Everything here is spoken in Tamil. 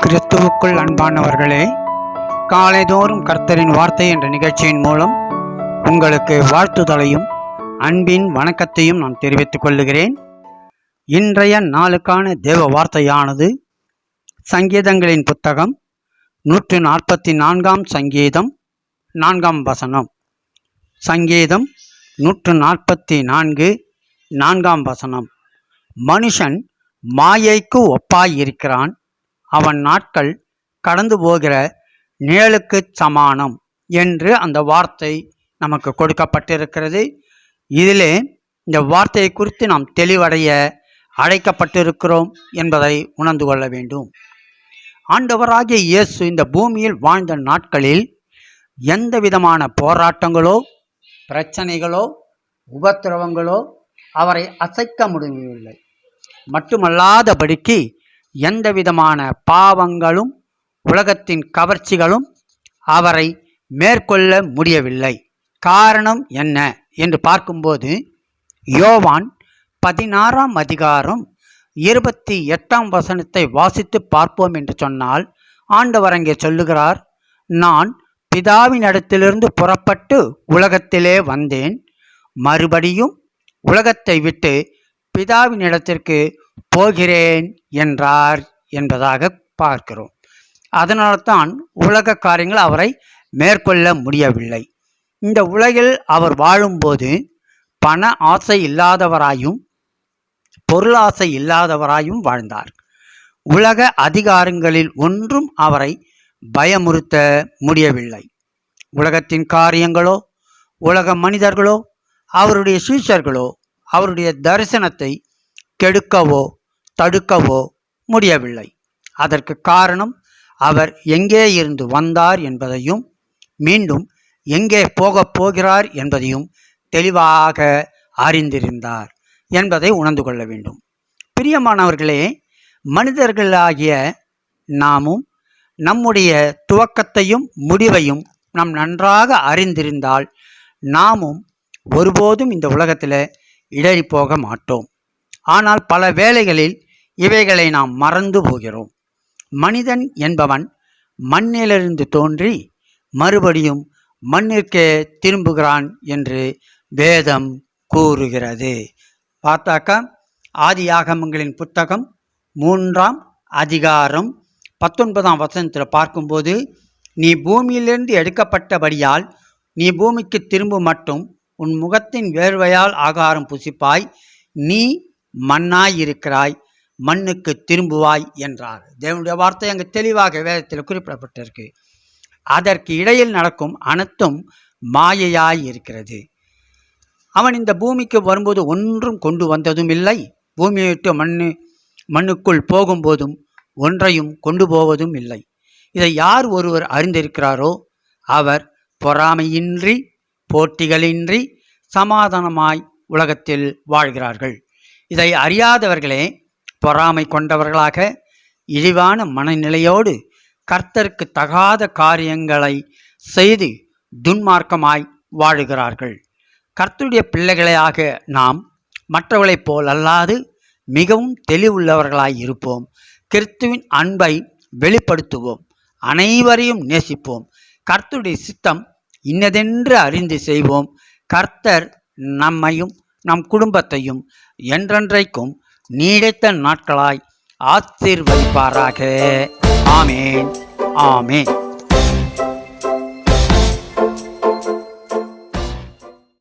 கிறிஸ்துவுக்குள் அன்பானவர்களே, காலைதோறும் கர்த்தரின் வார்த்தை என்ற நிகழ்ச்சியின் மூலம் உங்களுக்கு வாழ்த்துதலையும் அன்பின் வணக்கத்தையும் நான் தெரிவித்துக் கொள்ளுகிறேன். இன்றைய நாளுக்கான தேவ வார்த்தையானது சங்கீதங்களின் புத்தகம் 144 சங்கீதம் 4 வசனம். சங்கீதம் 144 4 வசனம். மனுஷன் மாயைக்கு ஒப்பாயிருக்கிறான், அவன் நாட்கள் கடந்து போகிற நிழலுக்கு சமானம் என்று அந்த வார்த்தை நமக்கு கொடுக்கப்பட்டிருக்கிறது. இதிலே இந்த வார்த்தையை குறித்து நாம் தெளிவடைய அழைக்கப்பட்டிருக்கிறோம் என்பதை உணர்ந்து கொள்ள வேண்டும். ஆண்டவராகிய இயேசு இந்த பூமியில் வாழ்ந்த நாட்களில் எந்த விதமான போராட்டங்களோ பிரச்சனைகளோ உபத்திரவங்களோ அவரை அசைக்க முடியவில்லை. மட்டுமல்லாதபடிக்கு எந்த விதமான பாவங்களும் உலகத்தின் கவர்ச்சிகளும் அவரை மேற்கொள்ள முடியவில்லை. காரணம் என்ன என்று பார்க்கும்போது யோவான் 16 அதிகாரம் 28 வசனத்தை வாசித்து பார்ப்போம் என்று சொன்னால், ஆண்டவர் அங்கே சொல்லுகிறார், நான் பிதாவினிடத்திலிருந்து புறப்பட்டு உலகத்திலே வந்தேன், மறுபடியும் உலகத்தை விட்டு பிதாவினிடத்திற்கு போகிறேன் என்றார் என்பதாக பார்க்கிறோம். அதனால்தான் உலக காரியங்கள் அவரை மேற்கொள்ள முடியவில்லை. இந்த உலகில் அவர் வாழும்போது பண ஆசை இல்லாதவராயும் பொருளாசை இல்லாதவராயும் வாழ்ந்தார். உலக அதிகாரங்களில் ஒன்றும் அவரை பயமுறுத்த முடியவில்லை. உலகத்தின் காரியங்களோ உலக மனிதர்களோ அவருடைய சீஷர்களோ அவருடைய தரிசனத்தை கெடுக்கவோ தடுக்கவோ முடியவில்லை. அதற்கு காரணம் அவர் எங்கே இருந்து வந்தார் என்பதையும் மீண்டும் எங்கே போகப் போகிறார் என்பதையும் தெளிவாக அறிந்திருந்தார் என்பதை உணர்ந்து கொள்ள வேண்டும். பிரியமானவர்களே, மனிதர்களாகிய நாமும் நம்முடைய துவக்கத்தையும் முடிவையும் நாம் நன்றாக அறிந்திருந்தால் நாமும் ஒருபோதும் இந்த உலகத்தில் இடறி போக மாட்டோம். ஆனால் பல வேளைகளில் இவைகளை நாம் மறந்து போகிறோம். மனிதன் என்பவன் மண்ணிலிருந்து தோன்றி மறுபடியும் மண்ணிற்கே திரும்புகிறான் என்று வேதம் கூறுகிறது. பார்த்தாக்கா ஆதியாகமங்களின் புத்தகம் 3 அதிகாரம் 19 வசனத்தில் பார்க்கும்போது, நீ பூமியிலிருந்து எடுக்கப்பட்டபடியால் நீ பூமிக்கு திரும்ப மட்டும் உன் முகத்தின் வேர்வையால் ஆகாரம் புசிப்பாய், நீ மண்ணாயிருக்கிறாய், மண்ணுக்கு திரும்புவாய் என்றார். தேவனுடைய வார்த்தை அங்கு தெளிவாக வேதத்தில் குறிப்பிடப்பட்டிருக்கு. அதற்கு இடையில் நடக்கும் அனைத்தும் மாயையாய் இருக்கிறது. அவன் இந்த பூமிக்கு வரும்போது ஒன்றும் கொண்டு வந்ததும் இல்லை, பூமியை விட்டு மண்ணுக்குள் போகும்போதும் ஒன்றையும் கொண்டு போவதும் இல்லை. இதை யார் ஒருவர் அறிந்திருக்கிறாரோ அவர் பொறாமையின்றி போட்டிகளின்றி சமாதானமாய் உலகத்தில் வாழ்கிறார்கள். இதை அறியாதவர்களே பொறாமை கொண்டவர்களாக இழிவான மனநிலையோடு கர்த்தருக்கு தகாத காரியங்களை செய்து துன்மார்க்கமாய் வாழுகிறார்கள். கர்த்தருடைய பிள்ளைகளையாக நாம் மற்றவர்களைப் போல் அல்லாது மிகவும் தெளிவுள்ளவர்களாய் இருப்போம். கிறிஸ்துவின் அன்பை வெளிப்படுத்துவோம், அனைவரையும் நேசிப்போம், கர்த்தருடைய சித்தம் இன்னதென்று அறிந்து செய்வோம். கர்த்தர் நம்மையும் நம் குடும்பத்தையும் என்றென்றைக்கும் நீடித்த நாட்களாய் ஆசீர்வதிப்பாராக. ஆமேன், ஆமேன்.